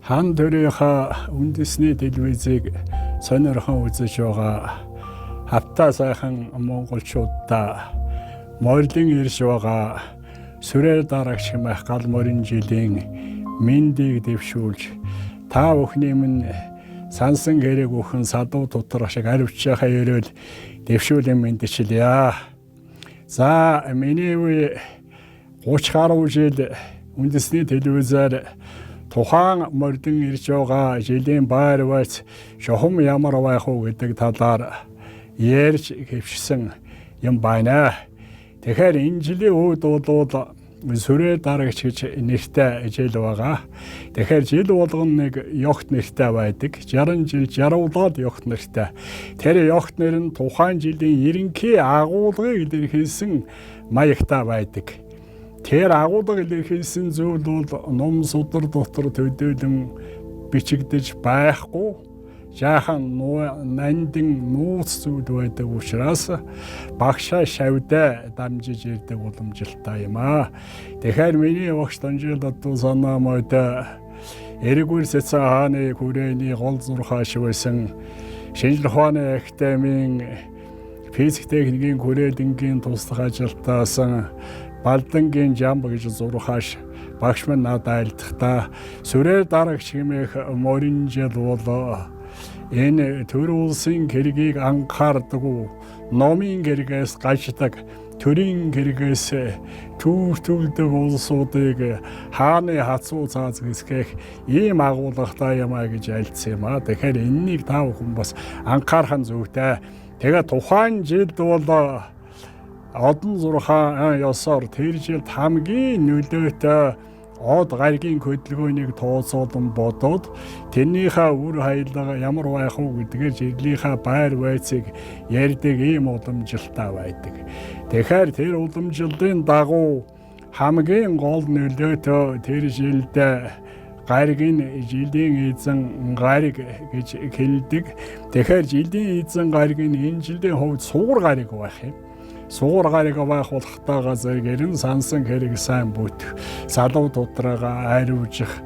Хан төрийнхаа үндэсний телевизийг сонирхон үзэж байгаа хавтаа сайхан монголчуудаа морилын ирж байгаа сүрээр дарагч хэмээх гал морин жилийн мэндийг дэвшүүлж та бүхний минь сансан гэрэг өхөн садуу тутрах шиг аривчхаа ерөөл дэвшүүлэн мэдчилье. За миний үе 30 гаруй жил үндэсний телевизээр тухайн мордын ирж байгаа жилийн байр байц шохом ямар байх вэ гэдэг талаар ярьж хэвшсэн юм байна. Тэгэхээр энэ жилийн үед бол сүрээр дарагч гэж нэртэй жил байгаа. Тэгэхээр жил болгоно нэг ёгт нэртэй байдаг. 60 жил 60-аад ёгт нэртэй. Тэр ёгт нэр нь тухайн жилийн ерөнхий агуулгыг илэрхийлсэн маягтай байдаг. Тэр агуулга илэрхийлсэн зүйл бол ном судар дотор төдийлөн бичигдэж байхгүй. Жаахан нандин нууц зүйл байдаг учраас багшаа шавьдаа дамжиж ирдэг уламжилтай юм аа. Тэгэхээр миний багш Данжил Датуу санаа мод Эргүүл Сэцэн хааны хүрээний гол зурхааш байсан Шинжлэх ухааны академийн физик техникийн хүрээлэнгийн туслах ажилтаасан Балдангийн жамб гэж зурхааш багш маань надад айлтгата сүрээр дарагч хэмээх морин жил бол энэ төр улсын хэргийг анхаардаг номын хэрэгээс гаждаг төрийн хэрэгээс түүртүүлдэг улсуудыг хааны хацуу цааз хэсгэх ийм агуулгатай юм а гэж альцсан юм а. Тэгэхээр энэнийг та бүхэн бас анхаарах нь зүйтэй. Тэгээ тухайн жилд бол одон зурхаан ёсоор тэр жилд хамгийн нөлөөтэй од гаригийн хөдөлгөөнийг тооцоолон бодоод тэрнийхээ үр хайлга ямар байх вэ гэдгээр жилийнхаа байр байцыг ярьдаг ийм уламжилтай байдаг. Тэгэхээр тэр уламжлалын дагуу хамгийн гол нөлөөтэй тэр жилд гаригийн жилийн эзэн гариг гэж хэлдэг. Тэгэхээр жилийн эзэн гариг нь энэ жилийн хувьд сугар гариг байх юм. Сугар гариг байх болохтой газар гэрэн сансан хэрэг сайн бүтэх, салуу дотроо ариужих,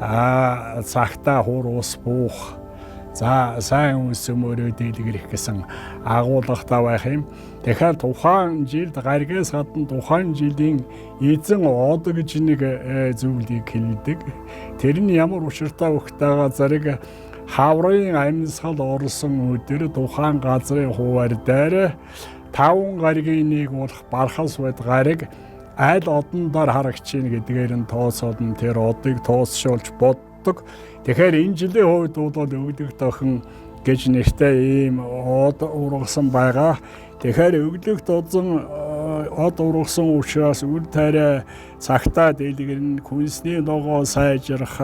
цагтаа хур ус буух, за сайн үсмөрөө дийлгэрэх гэсэн агуулгатай байх юм. Тэгэхээр тухайн жилд гаригээс гадна тухайн жилийн эзэн од гэж нэг зүйлийг хэлдэг. Тэр нь ямар учиртай вөхтэй газарыг хаврын амьсгал орсон өдөр тухайн газрын хуваар дээр 5 гаригийн нэг болох бархас байд гариг аль одондор харагчин гэдгээр нь тооцоолн тэр одыг тооцоолж боддог. Тэгэхээр энэ жилийн хувьд бол өглөг тохин гэж нэртэй ийм од ургасан байгаа. Тэгэхээр өглөгт од ургасан учраас үр тариа цагтаа дийлгэрн хүнсний ногоо сайжрах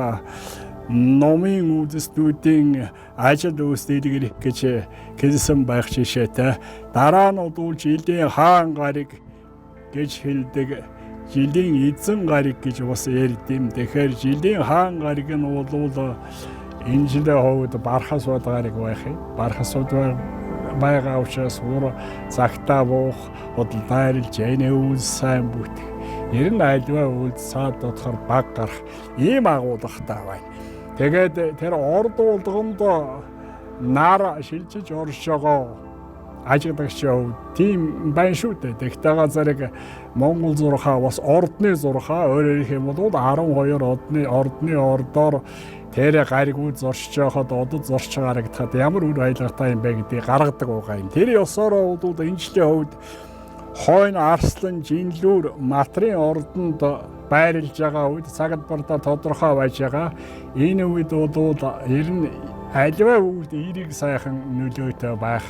номын үндэстнүүдийн ажил үйлсдэлгэрэх гэж хэлсэн байх жишээтэй. Дараа нь бол жилийн хаан гариг гэж хэлдэг. Жилийн эзэн гариг гэж бас ярьдэм. Тэгэхээр жилийн хаан гариг нь бол энэ жилийн хувьд бархас бод гариг байх юм. Бархас бод байгаа учраас ур цагтаа буух, бодол дайрлж энэ үйлс сайн бүтэх. Ер нь альва үйлс цаад дотор баг гарах ийм агуулгатай байна. Тэгээд тэр орд улгонд нар шилжиж орж байгаа ажигдагч тийм байна шүү дээ. Тэгтээ газарыг Монгол зурхаа бас ордны зурхаа өөрөөр хэлбэл 12 ордны ордоор тэр гаригуд зорчж байхад одод зорч гарагдахад ямар үр хайлгатай юм бэ гэдгийг гаргадаг байгаа юм. Тэр ёсоор бол энэ жилийн хувьд хойно арслан жинлүүр матрын ордонд байрлаж байгаа үед цагтбарда тодорхой байж байгаа. Энэ үед бол ер нь аливаа үед эерэг сайхан нөлөөтэй байх.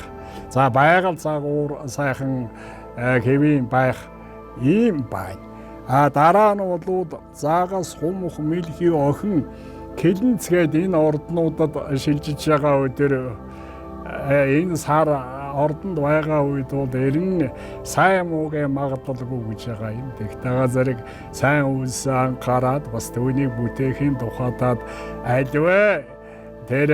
За байгаль загвар сайхан хэвийн байх ийм байна. Дараа нь бол заагаас хумх мэлхий охин Кэлэнцгээд энэ орднуудад шилжиж байгаа өдөр энэ сар ордонд байгаа үед бол ер нь сайн муугийн магадлалгүй гэж байгаа юм. Тэгтээ газарыг сайн үйлс анхаарад бас түүнийг бүтээхийн тухайдад альваа тэр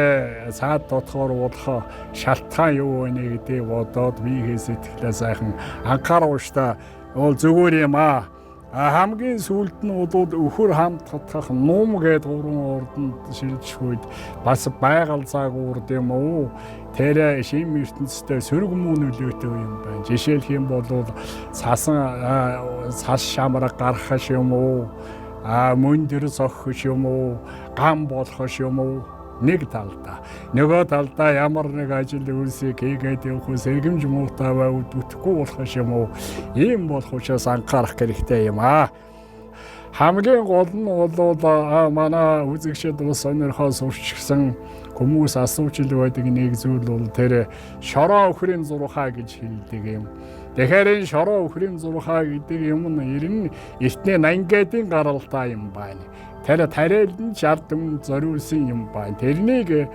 цаад дотхоор болох шалтгаан юу вэ гэдгийг бодоод биеийн сэтгэлээ сайхан анхааруулж та бол зүгээр юм аа. Хамгийн сүүлд нь бол өхөр хамт татах нум гээд гурван ордонд шилжих үед бас байгаль загвард юм уу тэр шим ертөнцтэй сөрөг мөн нөлөөтэй юм байна. Жишээлх юм бол цас шамраг гарах юм уу мөн дэр зогхох юм уу гам болох юм уу нэг талдаа нөгөө талдаа ямар нэг ажил үйлсийг хийгээд явах сэргэмж муутай байвал бүтэхгүй болох юм уу ийм болох учраас анхаарах хэрэгтэй юм хамгийн гол нь бол манай үзэгчид бас сонирхоо сурчсан хүмүүс асууж л байдаг нэг зүйл бол тэр шороо өхрийн зурхаа гэж хэлдэг юм. Тэгэхээр энэ шороо өхрийн зурхаа гэдэг юм нь ер нь эртний 80-гийн гаралтай юм байна. Тэр тариалан шаардсан зориулсан юм байна. Тэрнийг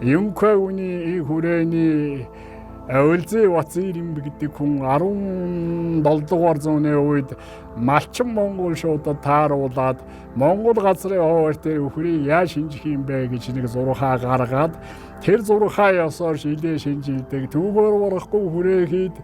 Юнкэ үний хүрээний Өлзий Вацирим гэдэг хүн 17 дугаар зууны үед малчин монгол шуудад тааруулаад монгол газрын ховор дээр өхрийг яаж шинжих юм бэ гэж нэг зурхаа гаргаад тэр зурхаа ёсоор шилээ шинжилдэг. Түүгээр урахгүй хүрээ хийд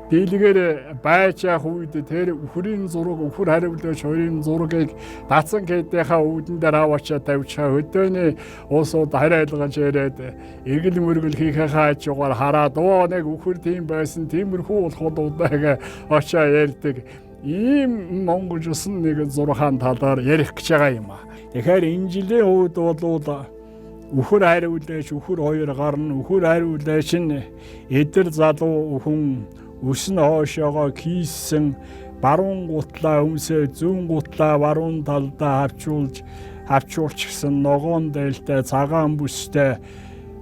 дийлгээр байж явах үед тэр өхрийн зураг өхөр хариулж хоёрын зургийг датсан гэдийнхаа үүдэн дээр аваачаа тавьчихаа өдөөний уусууд хариалгаж ирээд эргэл мөргөл хийхээ хаачихгаар хараад нэг өхөр тийм байсан тиймэрхүү болоход удаага очоо ярьдаг. Ийм монгол усан нэг зурхаан талаар ярих гэж байгаа юм Тэгэхээр энэ жилийн үед бол өхөр хариулж өхөр хоёр гарна өхөр хариулж нь эдэр залуу хүн өснө хоошоогоо кийсэн баруун гутлаа өмсөө зүүн гутлаа баруун талдаа хавчуулчихсан ногоон дээлтэй цагаан бүстэй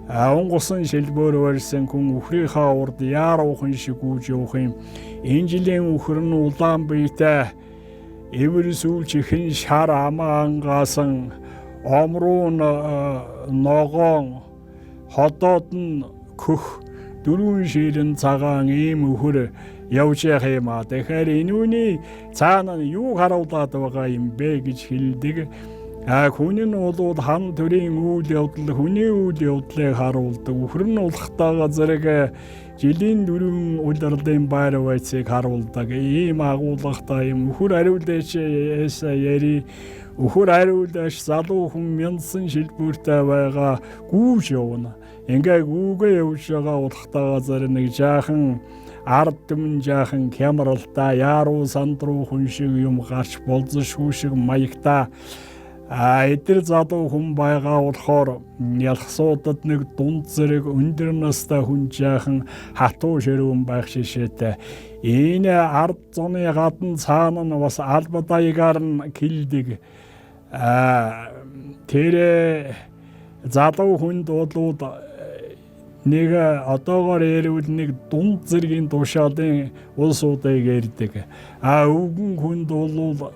онгосон шилбөр барьсан хүн өхрийнхээ урд яаруухан шиг гүйж явах юм. Энэ жилийн өхөр нь улаан биетэй эвэр сүүлч ихэн шар амаа ангаасан омруу ногоон ходоод нь көх дөрвөн ширэн цагаан ийм өхөр явж явах юм Тэгэхээр энүүний цаана юу харуулдаг байгаа юм бэ гэж хэлдэг. Хүн нь бол хан төрийн үйл явдал хүний үйл явдлыг харуулдаг. Өхөр нь улхтайгаа зэрэг жилийн дөрвөн улирлын байр байцыг харуулдаг. Ийм агуулгатай юм. Өхөр хариулж яри өхөр хариулж залуу хүн мяндсан шилбүртэй байгаа гүүж явна. Ингээ гүүгээ явж байгаа улхтайгаа зэрэг нэг жаахан ард түмэн жаахан хямралтай яаруу сандруу хүн шиг юм гарч болзошгүй шиг маягтай эдэр залуу хүн байгаа болохоор ялхсуудад нэг дунд зэрэг өндөр настай хүн жаахан хатуу ширүүн байх шишээтэй. Энэ ард зуны гадна цаана нь бас албадаягаар нь килдэг. Тэр залуу хүнд бол нэг одоогоор ярил нэг дунд зэргийн тушаалын улсуудыг ярьдаг. Өвгөн хүнд бол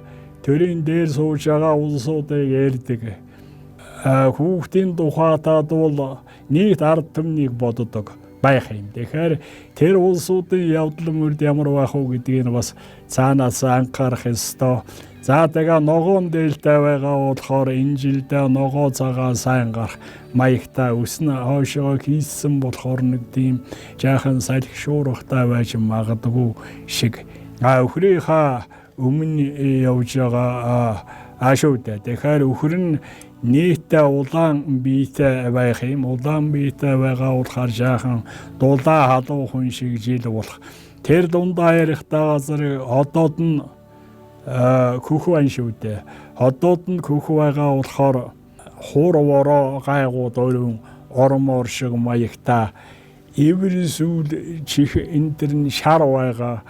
төрийн дээр сууж байгаа улсуудыг ярьдаг. Хүүхдийн тухайтад бол нийт ард түмнийг боддог байх юм. Тэгэхээр тэр улсуудын явдал мөрд ямар байх уу гэдгийг бас цаанаас анхаарах ёстой. За тэгээ ногоон дээлтэй байгаа болохоор энэ жилдээ ногоо цагаан сайн гарах маягтай өснө хойшоо хийсэн болохоор нэг тийм жаахан салхи шуурхтай байж магадгүй шиг. Өхрийнхаа өмнө явж байгаа ашуутай. Тэгэхээр өхөр нь нийтдээ улаан биетэй байх юм. Улаан биетэй байгаа болохоор жаахан дулаа халуун хүн шиг жил болох. Тэр дундаа ярихдаа газар одоод нь көхөө аншуутай. Одоод нь көхөө байгаа болохоор хуурвороо гайгууд өрөн ормоор шиг маягтай эвэр сүүл чих энэ төр нь шар байгаа.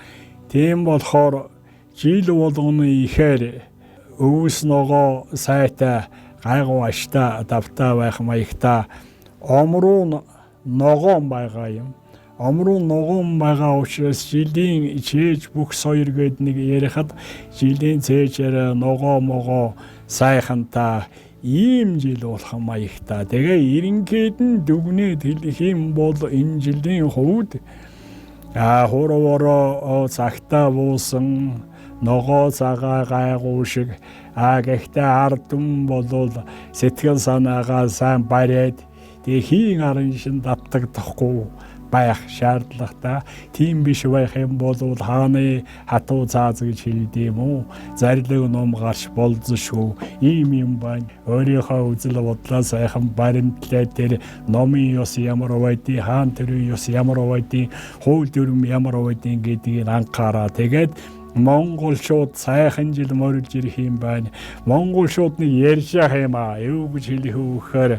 Тийм болохоор жил болгоно ихээр өвс ногоо сайтай гайгуу аштай давтай байх маягтай омруу ногоон байгаа юм. Омруу ногоон байгаа учраас жилийн чээж бүх соёр гээд нэг ярихад жилийн цээжээр ногоо могоо сайхантай ийм жил болох маягтай. Тэгээ ерөнхийд нь дүгнээд хэлэх юм бол энэ жилийн хувьд хуурвороо цагтаа буусан ногоо цагаа гайгуу шиг гэхдээ ард түмэн бол сэтгэл санаагаа сайн бариад тэгээ хийн арын шин давтагдахгүй байх шаардлагатай. Тийм биш байх юм бол хааны хатуу цааз гэж хэлдэм үү? Зарлиг ном гарч болзошгүй ийм юм байна. Өөрийнхөө үзэл бодлоо сайхан баримтлаад тэр номын ёс ямар байдгийг, хаан төрийн ёс ямар байдгийг, хууль дүрм ямар байдгийг гэдгийг анхаараа. Тэгээд монголчууд сайхан жил морилж ирэх юм байна. Монголчуудны ярьж явах юм аа. Юу гэж хэлэх вэ гэхээр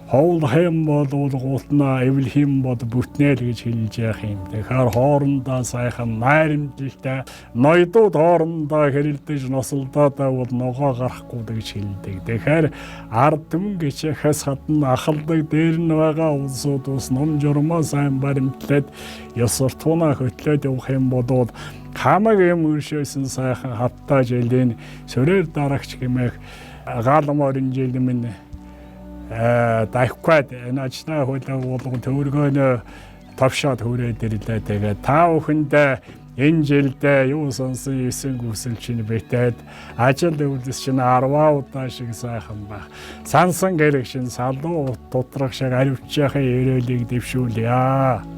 хоол хэм бол гутнаа эвлэх юм бол бүтнэл гэж хэлж явах юм. Тэгэхээр хоорондоо сайхан найрамдалтай ноёдууд хоорондоо хэрэлдэж носолдоод бол ногоо гарахгүй гэж хэлдэг. Тэгэхээр ард түмэн гэчээс хатан ахалдаг дээр нь байгаа улсууд ус ном журмаа сайн баримтлаад ёс суртахуунаа хөтлөөд явах юм бол хамаг юм өршөөсөн сайхан хаттай жилийн сөрөөр дарагч гэмэх гал морин жилмэн дайхквад начна хөлөө болгон төвөргөнө тавшаад хүрээд ирлээ. Тэгээд та бүхэндээ энэ жилдээ юу сонсон эсэн гүсэл чинь битээд ажил өвлөс чинь 10 удаа шиг сайхан баг. Сансан гэрэг шин салуу тутрах шиг аривчяхын өрөөлийг дэвшүүлье.